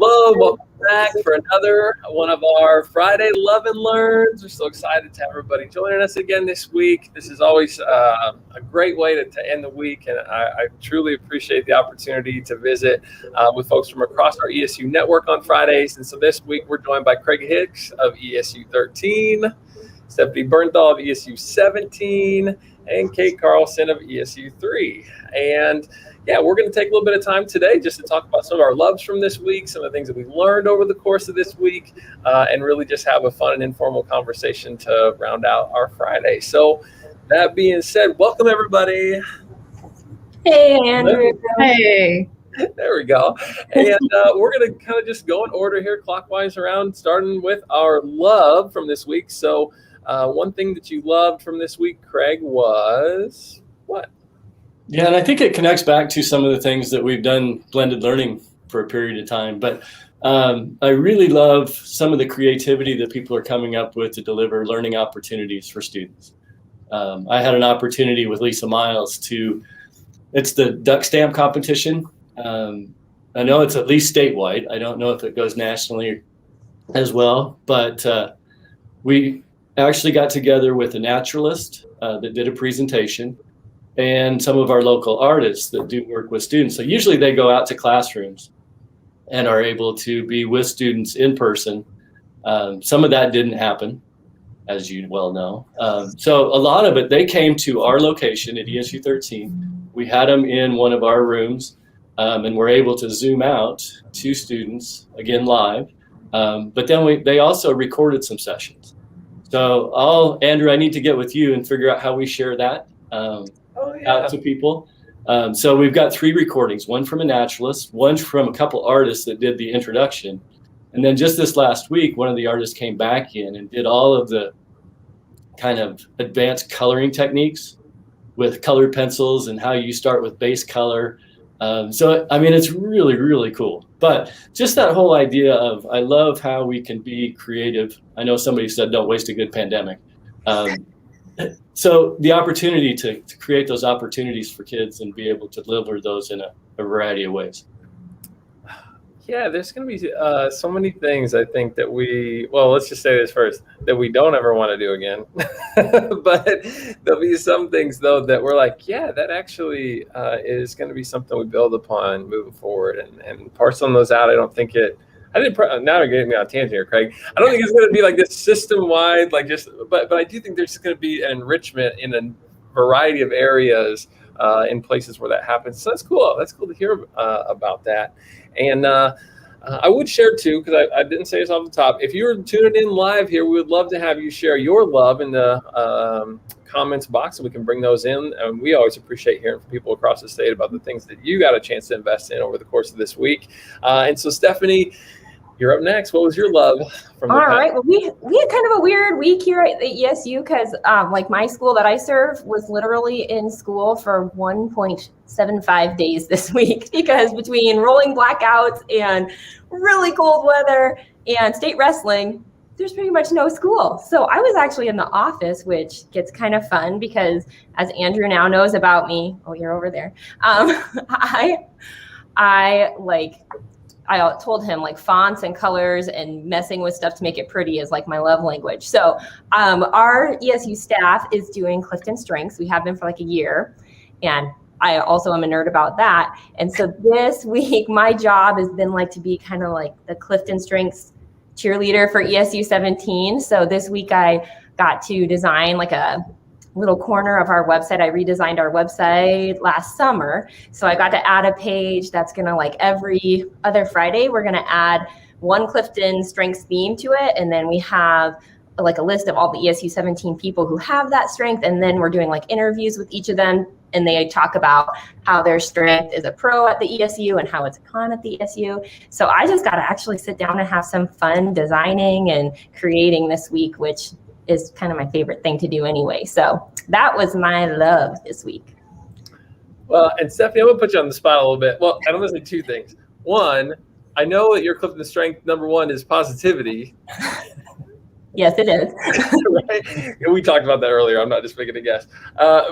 Hello, welcome back for another one of our Friday Love and Learns. We're so excited to have everybody joining us again this week. This is always a great way to end the week, and I truly appreciate the opportunity to visit with folks from across our ESU network on Fridays. And so this week we're joined by Craig Hicks of ESU 13, Stephanie Bernthal of ESU 17, and Kate Carlson of ESU 3. And yeah, we're going to take a little bit of time today just to talk about some of our loves from this week, some of the things that we learned over the course of this week, and really just have a fun and informal conversation to round out our Friday. So that being said, welcome everybody. Hey, Andrew. Hey. There we go. And we're going to kind of just go in order here, clockwise around, starting with our love from this week. So one thing that you loved from this week, Craig, was what? Yeah, and I think it connects back to some of the things that we've done blended learning for a period of time. But I really love some of the creativity that people are coming up with to deliver learning opportunities for students. I had an opportunity with Lisa Miles it's the duck stamp competition. I know it's at least statewide. I don't know if it goes nationally as well, but we actually got together with a naturalist that did a presentation, and some of our local artists that do work with students. So usually they go out to classrooms and are able to be with students in person. Some of that didn't happen, as you well know. So a lot of it, they came to our location at ESU 13. We had them in one of our rooms, and we're able to Zoom out to students, again, live. But then they also recorded some sessions. So Andrew, I need to get with you and figure out how we share that. Out to people. So we've got 3 recordings, one from a naturalist, one from a couple artists that did the introduction. And then just this last week, one of the artists came back in and did all of the kind of advanced coloring techniques with colored pencils and how you start with base color. So, I mean, it's really, really cool. But just that whole idea of, I love how we can be creative. I know somebody said, don't waste a good pandemic. So the opportunity to create those opportunities for kids and be able to deliver those in a variety of ways. Yeah, there's going to be so many things I think that let's just say this first, that we don't ever want to do again. But there'll be some things, though, that we're like, yeah, that actually is going to be something we build upon moving forward. And parceling those out, now you're getting me on a tangent here, Craig. I don't think it's going to be like this system-wide, but I do think there's going to be an enrichment in a variety of areas in places where that happens. So that's cool. That's cool to hear about that. And I would share too, because I didn't say this off the top. If you're tuning in live here, we would love to have you share your love in the comments box, so we can bring those in. And we always appreciate hearing from people across the state about the things that you got a chance to invest in over the course of this week. And so, Stephanie, you're up next. What was your love from the All right. Well, we had kind of a weird week here at the ESU because my school that I serve was literally in school for 1.75 days this week, because between rolling blackouts and really cold weather and state wrestling, there's pretty much no school. So I was actually in the office, which gets kind of fun because, as Andrew now knows about me, you're over there. I told him fonts and colors and messing with stuff to make it pretty is my love language. So our ESU staff is doing Clifton Strengths. We have been for a year, and I also am a nerd about that. And so this week, my job has been to be kind of the Clifton Strengths cheerleader for ESU 17. So this week I got to design a little corner of our website. I redesigned our website last summer. So I got to add a page that's going to every other Friday, we're going to add one Clifton Strengths theme to it. And then we have a list of all the ESU 17 people who have that strength. And then we're doing interviews with each of them. And they talk about how their strength is a pro at the ESU and how it's a con at the ESU. So I just got to actually sit down and have some fun designing and creating this week, which is kind of my favorite thing to do anyway. So that was my love this week. Well, and Stephanie, I'm going to put you on the spot a little bit. Well, I'm going to say 2 things. One, I know that your Clifton strength number 1 is positivity. Yes, it is. Right? We talked about that earlier. I'm not just making a guess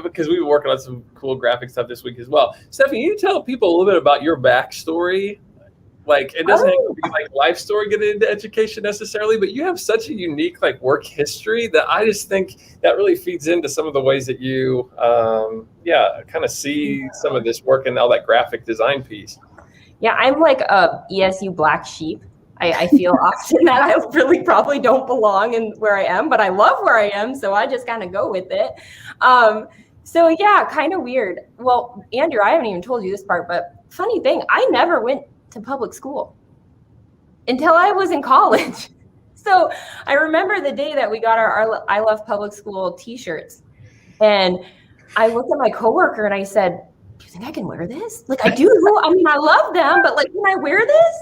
because we've been working on some cool graphic stuff this week as well. Stephanie, can you tell people a little bit about your backstory Like, it doesn't have to be like life story getting into education necessarily, but you have such a unique like work history that I just think that really feeds into some of the ways that you, kind of see some of this work and all that graphic design piece. Yeah, I'm like a ESU black sheep. I feel often that I really probably don't belong in where I am, but I love where I am, so I just kind of go with it. So yeah, kind of weird. Well, Andrew, I haven't even told you this part, but funny thing, I never went to public school until I was in college. So I remember the day that we got our I Love Public School t-shirts, and I looked at my coworker and I said, do you think I can wear this? Like, I do. I mean, I love them, but like, can I wear this?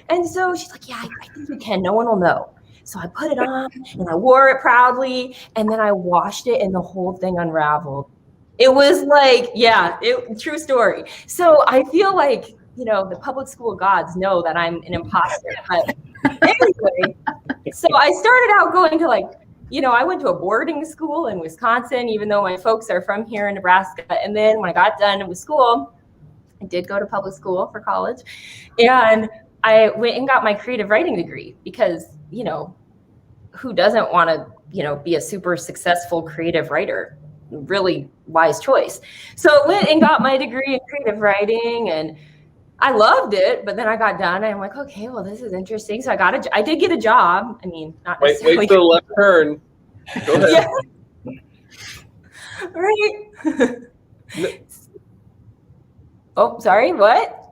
And so she's like, yeah, I think you can. No one will know. So I put it on and I wore it proudly, and then I washed it and the whole thing unraveled. It was like, true story. So I feel like, the public school gods know that I'm an imposter. But anyway, so I started out going to I went to a boarding school in Wisconsin, even though my folks are from here in Nebraska. And then when I got done with school, I did go to public school for college. And I went and got my creative writing degree because, who doesn't want to, be a super successful creative writer? Really wise choice. So I went and got my degree in creative writing, and I loved it. But then I got done and I'm like, okay, well, this is interesting. So I did get a job. I mean, not necessarily. Wait for the left turn. Go ahead. Yeah. Right. Oh, sorry. What?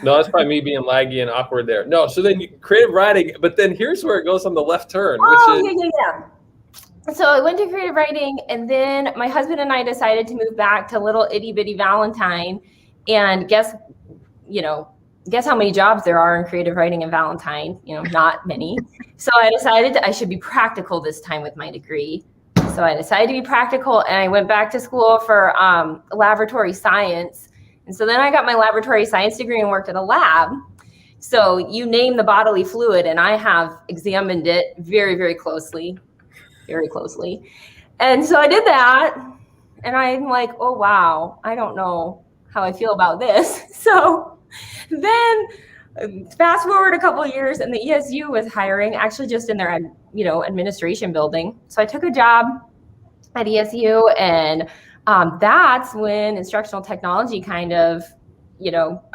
No, that's probably me being laggy and awkward there. No, so then creative writing, but then here's where it goes on the left turn. Yeah. So I went to creative writing, and then my husband and I decided to move back to little itty bitty Valentine. And guess how many jobs there are in creative writing in Valentine? Not many. So I decided I should be practical this time with my degree. So I decided to be practical, and I went back to school for laboratory science. And so then I got my laboratory science degree and worked at a lab. So you name the bodily fluid, and I have examined it very, very closely. And so I did that, and I'm like, oh, wow, I don't know how I feel about this. So then fast forward a couple of years, and the ESU was hiring, actually just in their, administration building. So I took a job at ESU, and that's when instructional technology kind of,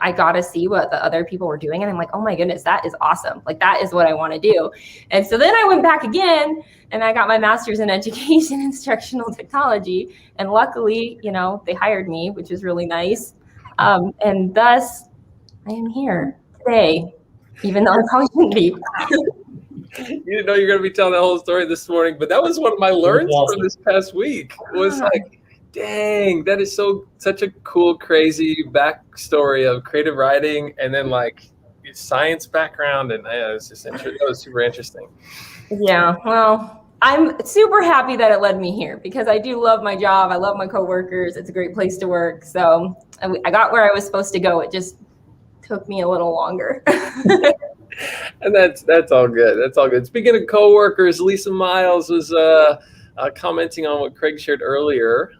I got to see what the other people were doing. And I'm like, oh my goodness, that is awesome. Like, that is what I want to do. And so then I went back again and I got my master's in education, instructional technology. And luckily, they hired me, which is really nice. And thus I am here today, even though I probably shouldn't be. You didn't know you were going to be telling that whole story this morning, but that was one of my learns from this past week. It was like, dang, that is such a cool, crazy backstory of creative writing, and then like science background, and it was just that was super interesting. Yeah, well, I'm super happy that it led me here because I do love my job. I love my coworkers. It's a great place to work. So I got where I was supposed to go. It just took me a little longer. And that's all good. That's all good. Speaking of coworkers, Lisa Miles was commenting on what Craig shared earlier.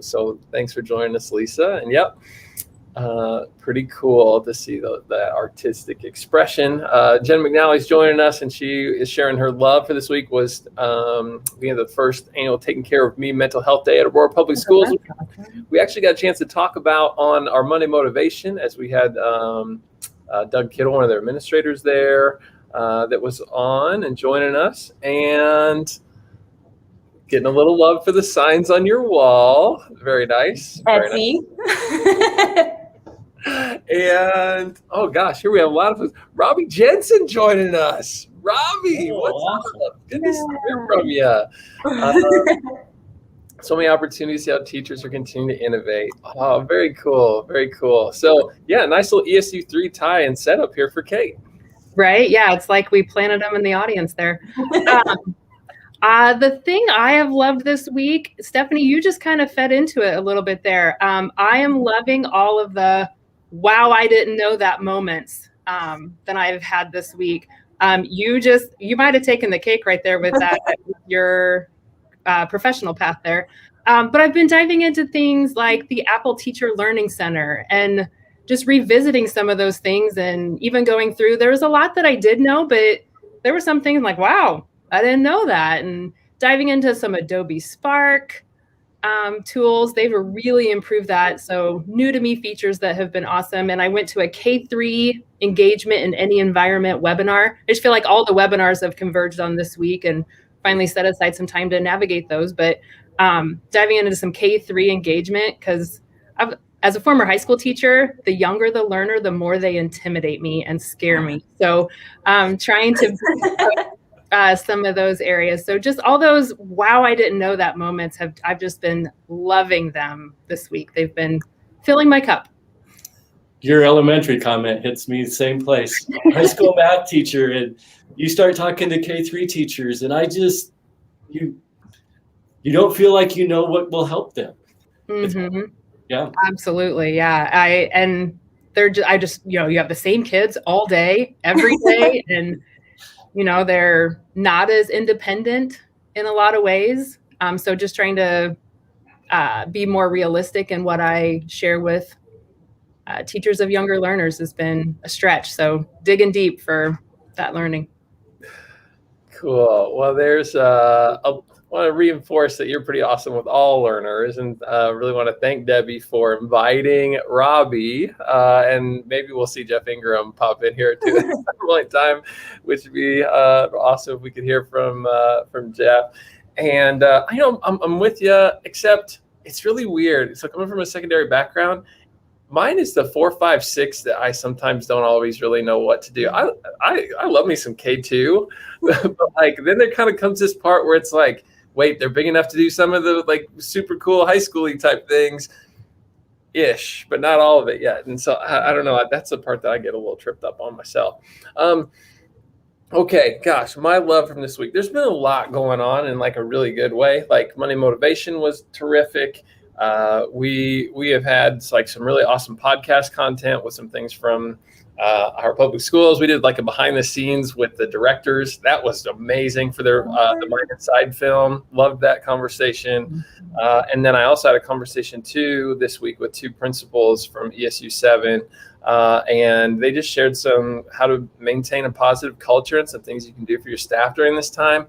So thanks for joining us, Lisa. And yep, pretty cool to see the artistic expression. Jen McNally's joining us, and she is sharing her love for this week was being the first annual Taking Care of Me Mental Health Day at Aurora Public Schools. We actually got a chance to talk about on our Monday Motivation as we had Doug Kittle, one of their administrators there, that was on and joining us, and getting a little love for the signs on your wall. Very nice. Etsy. And oh gosh, here we have a lot of Robbie Jensen joining us. Robbie, what's up? Good to hear from you. So many opportunities to see how teachers are continuing to innovate. Oh, very cool. Very cool. So yeah, nice little ESU3 tie and setup here for Kate. Right. Yeah. It's like we planted them in the audience there. The thing I have loved this week, Stephanie, you just kind of fed into it a little bit there. I am loving all of the wow, I didn't know that moments that I've had this week. You might have taken the cake right there with that, your professional path there. But I've been diving into things like the Apple Teacher Learning Center and just revisiting some of those things, and even going through, there was a lot that I did know, but there were some things like, wow, I didn't know that. And diving into some Adobe Spark tools, they've really improved that. So new to me features that have been awesome. And I went to a K3 engagement in any environment webinar. I just feel like all the webinars have converged on this week, and finally set aside some time to navigate those. But diving into some K3 engagement, because as a former high school teacher, the younger the learner, the more they intimidate me and scare me. So trying to some of those areas. So just all those, wow, I didn't know that moments I've just been loving them this week. They've been filling my cup. Your elementary comment hits me the same place. High school math teacher, and you start talking to K3 teachers, and you don't feel like you know what will help them. Mm-hmm. Yeah, absolutely. Yeah. I just, you have the same kids all day, every day. And, they're not as independent in a lot of ways. So just trying to be more realistic in what I share with teachers of younger learners has been a stretch. So digging deep for that learning. Cool. Well, I want to reinforce that you're pretty awesome with all learners, and really want to thank Debbie for inviting Robbie, and maybe we'll see Jeff Ingram pop in here too at some point in time, which would be awesome if we could hear from Jeff. And I know I'm with you, except it's really weird. So coming from a secondary background, mine is the 4, 5, 6 that I sometimes don't always really know what to do. I love me some K2, but then there kind of comes this part where it's like, wait, they're big enough to do some of the super cool high schooly type things ish, but not all of it yet. And so I don't know. That's the part that I get a little tripped up on myself. Okay, gosh, my love from this week. There's been a lot going on in a really good way. Money Motivation was terrific. We have had some really awesome podcast content with some things from our public schools. We did a behind the scenes with the directors. That was amazing for their the Mind Inside film. Loved that conversation. And then I also had a conversation too this week with 2 principals from ESU 7. And they just shared how to maintain a positive culture and some things you can do for your staff during this time.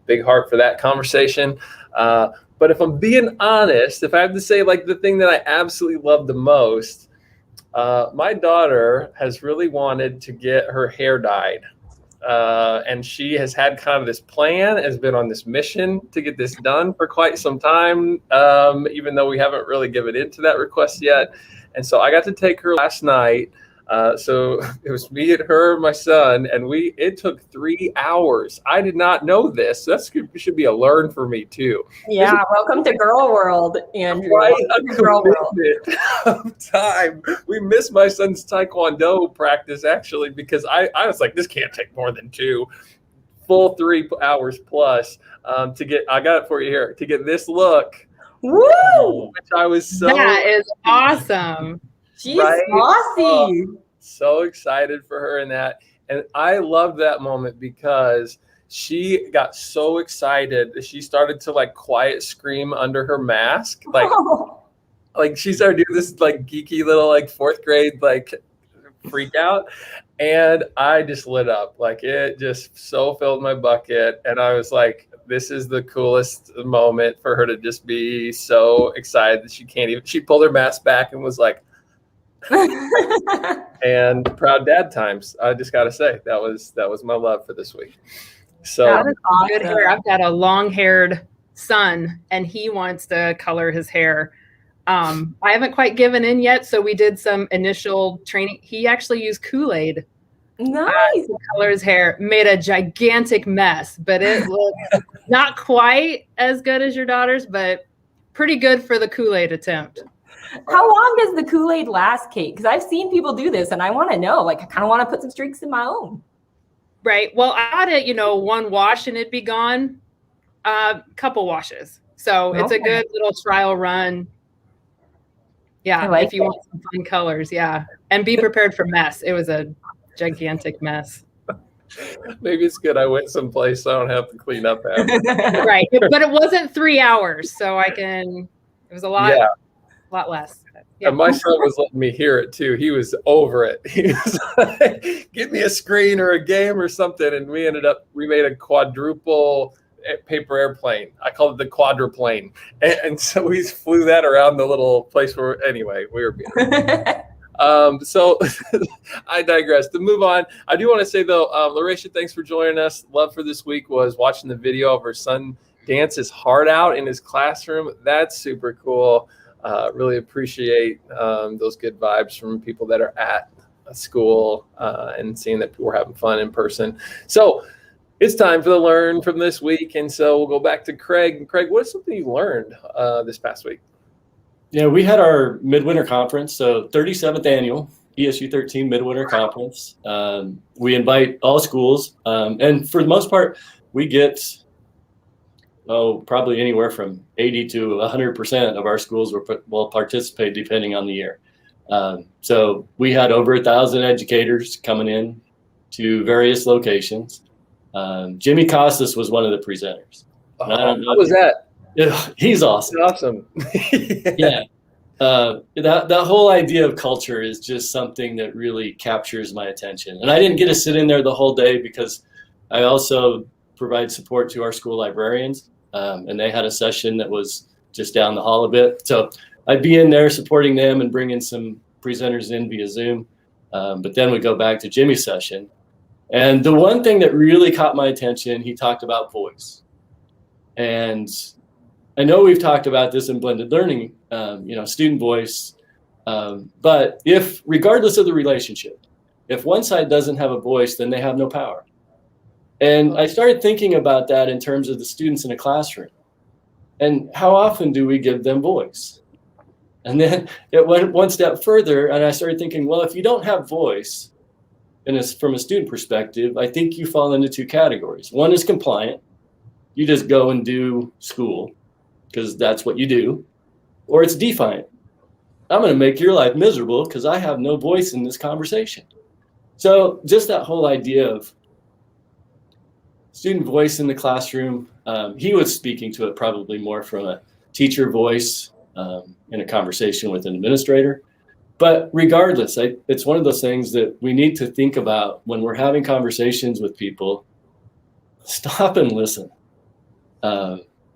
Big heart for that conversation. But if I'm being honest, if I have to say the thing that I absolutely love the most, my daughter has really wanted to get her hair dyed. And she has had kind of this plan, has been on this mission to get this done for quite some time, even though we haven't really given in to that request yet. And so I got to take her last night. So it was me and her, my son, and it took 3 hours. I did not know this. That should be a learn for me too. Yeah, welcome to Girl World, Andrew. Right, a Girl World of time. We missed my son's Taekwondo practice actually because I was like, this can't take more than 2 full 3 hours plus to get. I got it for you here to get this look. Woo! Which I was so. That is awesome. She's saucy. So excited for her in that. And I love that moment because she got so excited that she started to quiet scream under her mask. She started doing this geeky little 4th grade freak out. And I just lit up. It just so filled my bucket. And I was like, this is the coolest moment for her to just be so excited that she pulled her mask back and was like, and proud dad times. I just got to say that was my love for this week. So that is awesome. Good hair. I've got a long-haired son, and he wants to color his hair. I haven't quite given in yet, so we did some initial training. He actually used Kool-Aid. Nice. To color his hair. Made a gigantic mess, but it looks not quite as good as your daughter's, but pretty good for the Kool-Aid attempt. How long does the Kool-Aid last, Kate? Because I've seen people do this, and I want to know. I kind of want to put some streaks in my own. Right. Well, I had it, 1 wash and it'd be gone. Couple washes. So it's a good little trial run. Yeah, if you want some fun colors, yeah. And be prepared for mess. It was a gigantic mess. Maybe it's good I went someplace so I don't have to clean up after. Right. But it wasn't 3 hours, so it was a lot. a lot less. And my son was letting me hear it too. He was over it. He was like, "Give me a screen or a game or something." And we made a quadruple paper airplane. I called it the quadruplane. And so we flew that around the little place where, anyway, we were being. So I digress. To move on, I do want to say though, Larisha, thanks for joining us. Love for this week was watching the video of her son dance his heart out in his classroom. That's super cool. Really appreciate those good vibes from people that are at a school and seeing that people are having fun in person. So it's time for the learn from this week. And so we'll go back to Craig. Craig, what's something you learned this past week? Yeah, we had our midwinter conference, so 37th annual ESU 13 midwinter conference. We invite all schools, and for the most part, we get probably anywhere from 80 to 100% of our schools will participate depending on the year. So we had over 1,000 educators coming in to various locations. Jimmy Costas was one of the presenters. How was that? He's awesome. Awesome. Yeah. That whole idea of culture is just something that really captures my attention. And I didn't get to sit in there the whole day because I also provide support to our school librarians. And they had a session that was just down the hall a bit. So I'd be in there supporting them and bringing some presenters in via Zoom. But then we go back to Jimmy's session. And the one thing that really caught my attention, he talked about voice. And I know we've talked about this in blended learning, student voice. But regardless of the relationship, if one side doesn't have a voice, then they have no power. And I started thinking about that in terms of the students in a classroom. And how often do we give them voice? And then it went one step further, and I started thinking, well, if you don't have voice, and from a student perspective, I think you fall into two categories. One is compliant. You just go and do school because that's what you do. Or it's defiant. I'm going to make your life miserable because I have no voice in this conversation. So just that whole idea of student voice in the classroom, he was speaking to it probably more from a teacher voice in a conversation with an administrator. But regardless, it's one of those things that we need to think about when we're having conversations with people. Stop and listen.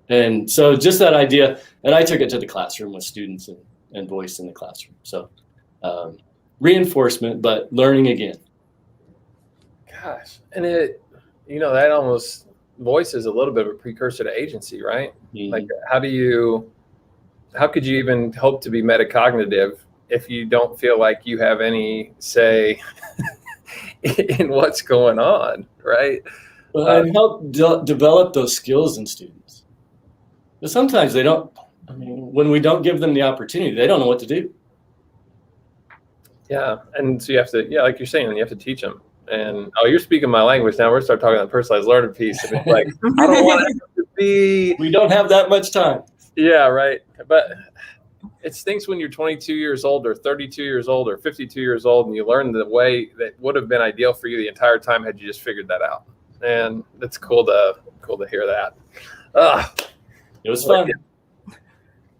And so just that idea, and I took it to the classroom with students and voice in the classroom. So reinforcement, but learning again. Gosh, and that almost voice is a little bit of a precursor to agency, right? Mm-hmm. Like how could you even hope to be metacognitive if you don't feel like you have any say in what's going on, right? Well, and help develop those skills in students. But sometimes they don't, when we don't give them the opportunity, they don't know what to do. Yeah, and so you have to, like you're saying, you have to teach them. And, you're speaking my language now. We're start talking about the personalized learning piece. And it's like, I don't want it to be. We don't have that much time. Yeah, right. But it stinks when you're 22 years old or 32 years old or 52 years old and you learn the way that would have been ideal for you the entire time had you just figured that out. And it's cool to hear that. It was fun.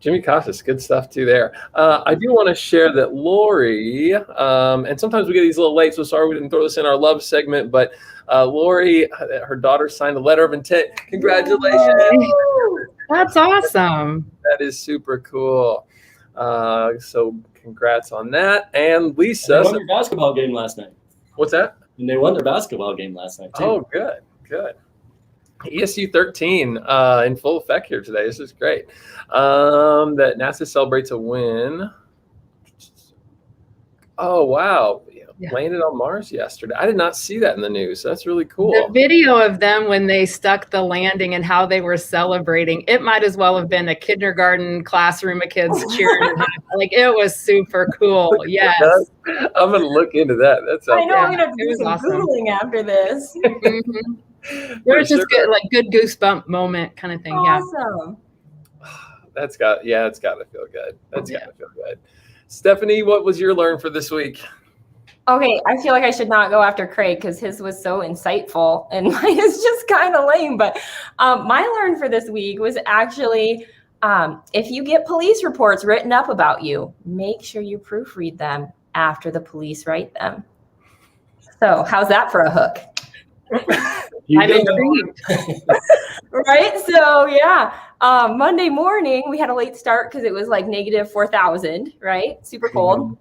Jimmy Costas, good stuff too there. I do want to share that Lori, and sometimes we get these a little late, so sorry we didn't throw this in our love segment, but Lori, her daughter signed a letter of intent. Congratulations. That's awesome. That is super cool. So congrats on that. And Lisa. They won their basketball game last night. What's that? And they won their basketball game last night too. Oh, good. ESU 13 in full effect here today. This is great. That NASA celebrates a win. Oh, wow. Yeah. Landed on Mars yesterday. I did not see that in the news. That's really cool. The video of them when they stuck the landing and how they were celebrating, it might as well have been a kindergarten classroom of kids cheering. Like, it was super cool. Yes. I'm going to look into that. That's I know. I'm going to do some awesome. Googling after this. Mm-hmm. It was just good goosebump moment kind of thing. Awesome. Yeah. It's got to feel good. Got to feel good. Stephanie, what was your learn for this week? Okay, I feel like I should not go after Craig because his was so insightful and mine is just kind of lame. But my learn for this week was actually If you get police reports written up about you, make sure you proofread them after the police write them. So how's that for a hook? I'm intrigued. Right? So yeah, Monday morning we had a late start because it was like negative 4,000, right? Super cold.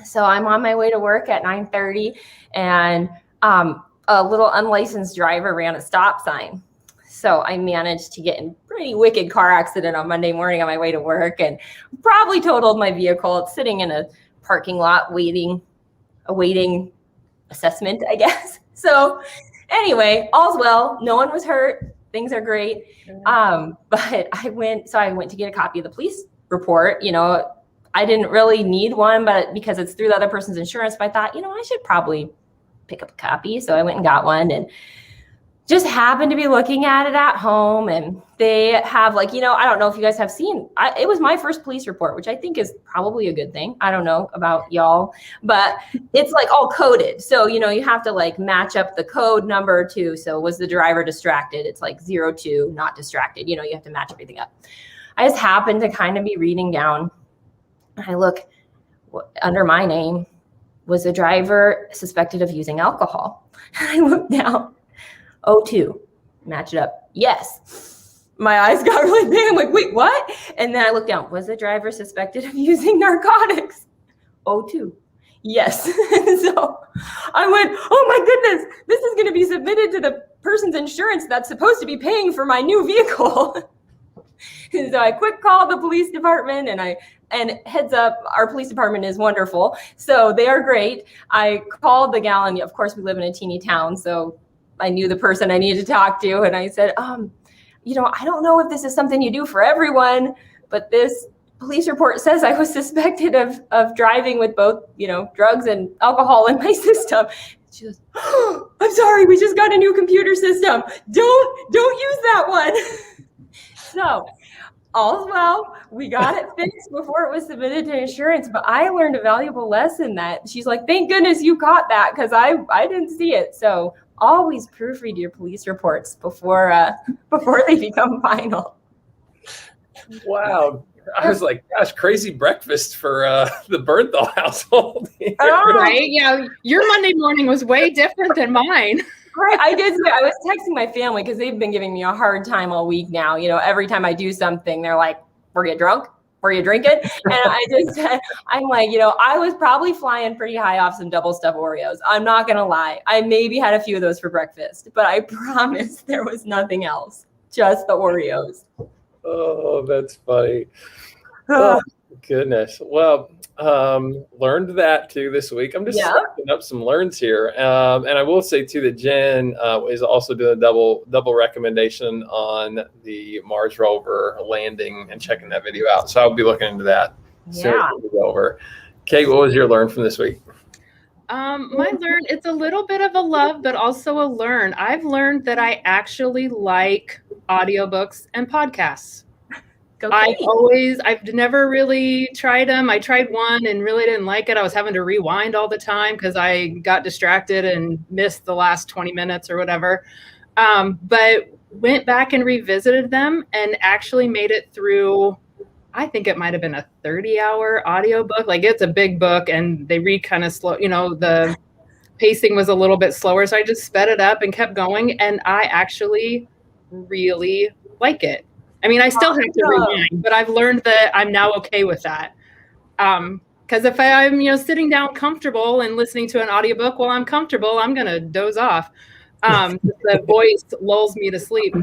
So I'm on my way to work at 9:30, and a little unlicensed driver ran a stop sign. So I managed to get in a pretty wicked car accident on Monday morning on my way to work, and probably totaled my vehicle. It's sitting in a parking lot awaiting assessment, I guess. So anyway, all's well. No one was hurt. Things are great. But I went to get a copy of the police report. I didn't really need one, but because it's through the other person's insurance, but I thought, I should probably pick up a copy. So I went and got one, and just happened to be looking at it at home. And they have I don't know if you guys have seen, it was my first police report, which I think is probably a good thing. I don't know about y'all, but it's like all coded. So, you have to match up the code number to, so was the driver distracted? It's like 02, not distracted. You have to match everything up. I just happened to kind of be reading down. I look under my name, was a driver suspected of using alcohol. I look down, 02, match it up. Yes. My eyes got really big. I'm like, wait, what? And then I looked down, was the driver suspected of using narcotics? 02. Yes. So I went, oh my goodness, this is going to be submitted to the person's insurance that's supposed to be paying for my new vehicle. And so I quick called the police department, and heads up, our police department is wonderful. So they are great. I called the gal, and of course we live in a teeny town, so I knew the person I needed to talk to. And I said, I don't know if this is something you do for everyone, but this police report says I was suspected of driving with both, drugs and alcohol in my system. She goes, oh, I'm sorry, we just got a new computer system. Don't use that one. So all's well, we got it fixed before it was submitted to insurance, but I learned a valuable lesson that she's like, thank goodness you caught that, because I didn't see it. So always proofread your police reports before they become final. Wow. I was like, gosh, crazy breakfast for the Bernthal household. Right? Yeah. Your Monday morning was way different than mine. Right. I was texting my family because they've been giving me a hard time all week now. Every time I do something, they're like, were you drunk? Were you drinking? And I'm like, I was probably flying pretty high off some double stuffed Oreos. I'm not going to lie. I maybe had a few of those for breakfast, but I promise there was nothing else, just the Oreos. Oh, that's funny. Oh, goodness. Well, learned that too this week. I'm just looking up some learns here. And I will say too that Jen is also doing a double recommendation on the Mars rover landing and checking that video out. So I'll be looking into that. Yeah. Over. Kate, what was your learn from this week? My learn, it's a little bit of a love, but also a learn. I've learned that I actually like audiobooks and podcasts. I've never really tried them. I tried one and really didn't like it. I was having to rewind all the time because I got distracted and missed the last 20 minutes or whatever. But went back and revisited them and actually made it through, I think it might have been a 30-hour audiobook. Like, it's a big book and they read kind of slow. The pacing was a little bit slower. So I just sped it up and kept going. And I actually really like it. I mean, I still have to rewind, but I've learned that I'm now okay with that. Because if I'm, sitting down comfortable and listening to an audiobook while I'm comfortable, I'm going to doze off. The voice lulls me to sleep.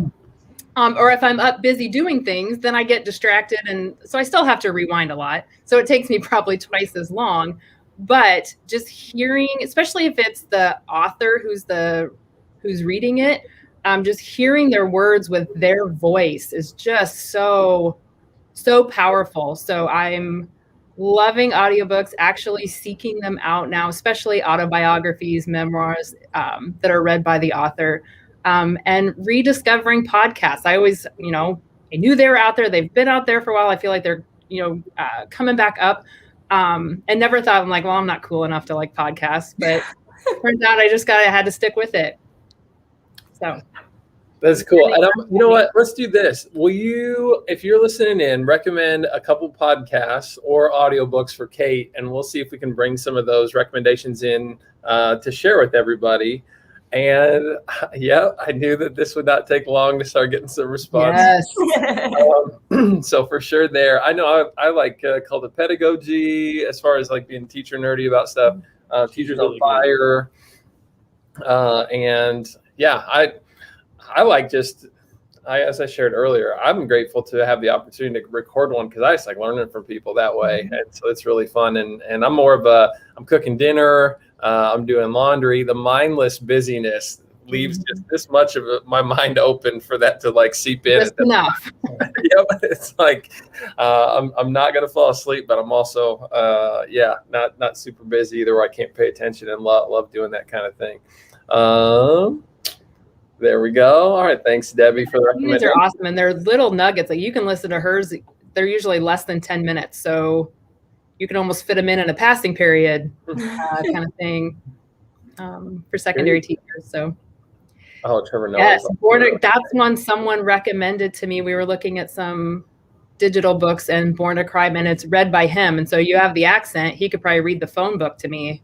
Or if I'm up busy doing things, then I get distracted. And so I still have to rewind a lot. So it takes me probably twice as long. But just hearing, especially if it's the author who's reading it, just hearing their words with their voice is just so powerful. So I'm loving audiobooks, actually seeking them out now, especially autobiographies, memoirs that are read by the author, and rediscovering podcasts. I always, I knew they were out there. They've been out there for a while. I feel like they're, coming back up, and never thought, I'm like, well, I'm not cool enough to like podcasts, but turns out I had to stick with it. So That's cool. And you know what? Let's do this. Will you, if you're listening in, recommend a couple podcasts or audiobooks for Kate, and we'll see if we can bring some of those recommendations in to share with everybody. And yeah, I knew that this would not take long to start getting some response. Yes. So for sure there. I know I like called it pedagogy as far as like being teacher nerdy about stuff. Teachers on Fire. And yeah, I like just, as I shared earlier, I'm grateful to have the opportunity to record one because I just like learning from people that way. And so it's really fun. And I'm more of I'm cooking dinner, I'm doing laundry. The mindless busyness leaves just this much of my mind open for that to like seep in. Just enough. Yep. It's like, I'm not going to fall asleep, but I'm also, not super busy either where I can't pay attention and love doing that kind of thing. There we go. All right. Thanks, Debbie, for the recommendation. These are awesome. And they're little nuggets. Like you can listen to hers. They're usually less than 10 minutes. So you can almost fit them in a passing period kind of thing for secondary teachers. So. Oh, Trevor Noah. Yes. That's one someone recommended to me. We were looking at some digital books and Born to Crime, and it's read by him. And so you have the accent. He could probably read the phone book to me.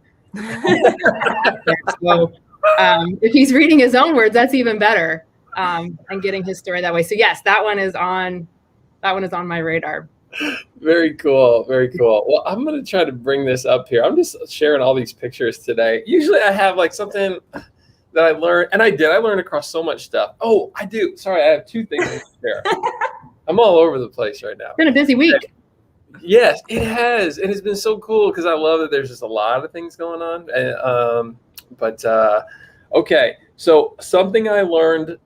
So, if he's reading his own words, that's even better. And getting his story that way. So yes, that one is on my radar. Very cool. Very cool. Well, I'm going to try to bring this up here. I'm just sharing all these pictures today. Usually I have like something that I learned, and I learned across so much stuff. Oh, I do. Sorry, I have two things to share. I'm all over the place right now. It's been a busy week. Yes, it has. And it's been so cool because I love that there's just a lot of things going on. And, okay. So something I learned,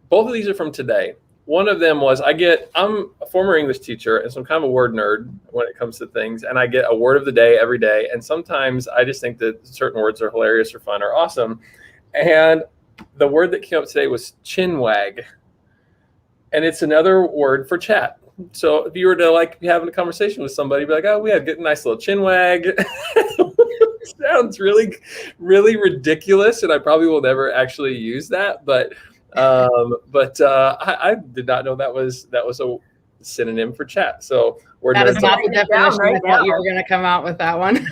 both of these are from today. One of them was I'm a former English teacher, and so I'm kind of a word nerd when it comes to things. And I get a word of the day every day. And sometimes I just think that certain words are hilarious or fun or awesome. And the word that came up today was chinwag. And it's another word for chat. So if you were to like be having a conversation with somebody, be like, oh, we had a nice little chinwag. Sounds really, really ridiculous. And I probably will never actually use that. But I did not know that was a synonym for chat. So that is not the definition. I thought you were going to come out with that one.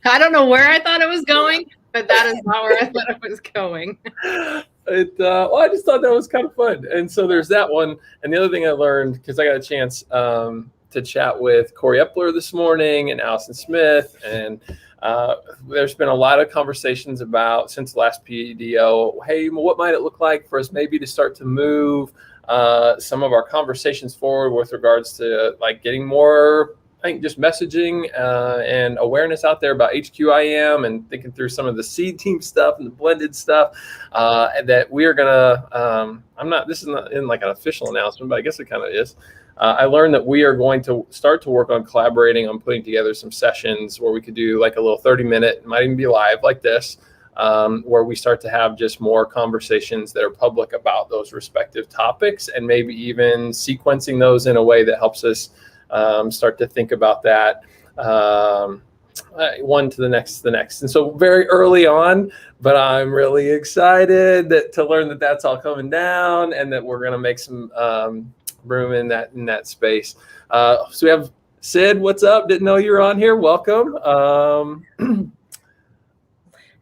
I don't know where I thought it was going, but that is not where I thought it was going. I just thought that was kind of fun. And so there's that one. And the other thing I learned, because I got a chance to chat with Corey Epler this morning and Allison Smith. And there's been a lot of conversations about, since the last PDO, hey, what might it look like for us maybe to start to move some of our conversations forward with regards to like getting more, I think, just messaging and awareness out there about HQIM and thinking through some of the seed team stuff and the blended stuff. And that we are gonna, this is not in like an official announcement, but I guess it kind of is. I learned that we are going to start to work on collaborating on putting together some sessions where we could do like a little 30-minute, it might even be live like this, where we start to have just more conversations that are public about those respective topics, and maybe even sequencing those in a way that helps us start to think about that one to the next. And so very early on, but I'm really excited to learn that that's all coming down and that we're going to make some room in that space. So we have Sid. What's up? Didn't know you were on here. Welcome.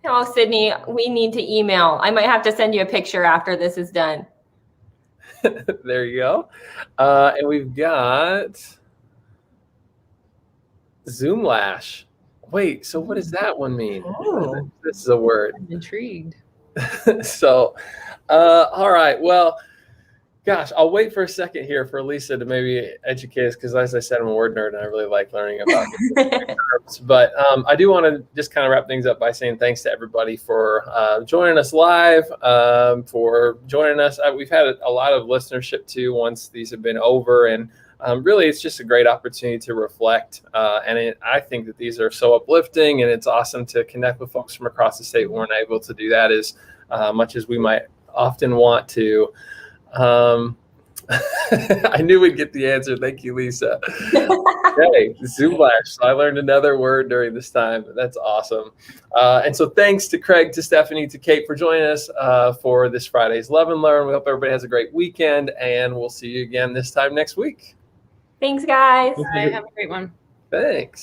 Hello, Sydney. We need to email. I might have to send you a picture after this is done. There you go. And we've got Zoomlash. Wait, so what does that one mean? Oh. This is a word. I'm intrigued. So, all right. Well, gosh, I'll wait for a second here for Lisa to maybe educate us, because as I said, I'm a word nerd and I really like learning about terms. But I do want to just kind of wrap things up by saying thanks to everybody for joining us live, for joining us. We've had a lot of listenership too once these have been over, and really it's just a great opportunity to reflect. I think that these are so uplifting, and it's awesome to connect with folks from across the state. We weren't able to do that as much as we might often want to. I knew we'd get the answer. Thank you, Lisa. Okay, Zulash. So I learned another word during this time. That's awesome. And so thanks to Craig, to Stephanie, to Kate for joining us for this Friday's Love and Learn. We hope everybody has a great weekend, and we'll see you again this time next week. Thanks, guys. Bye. Have a great one. Thanks.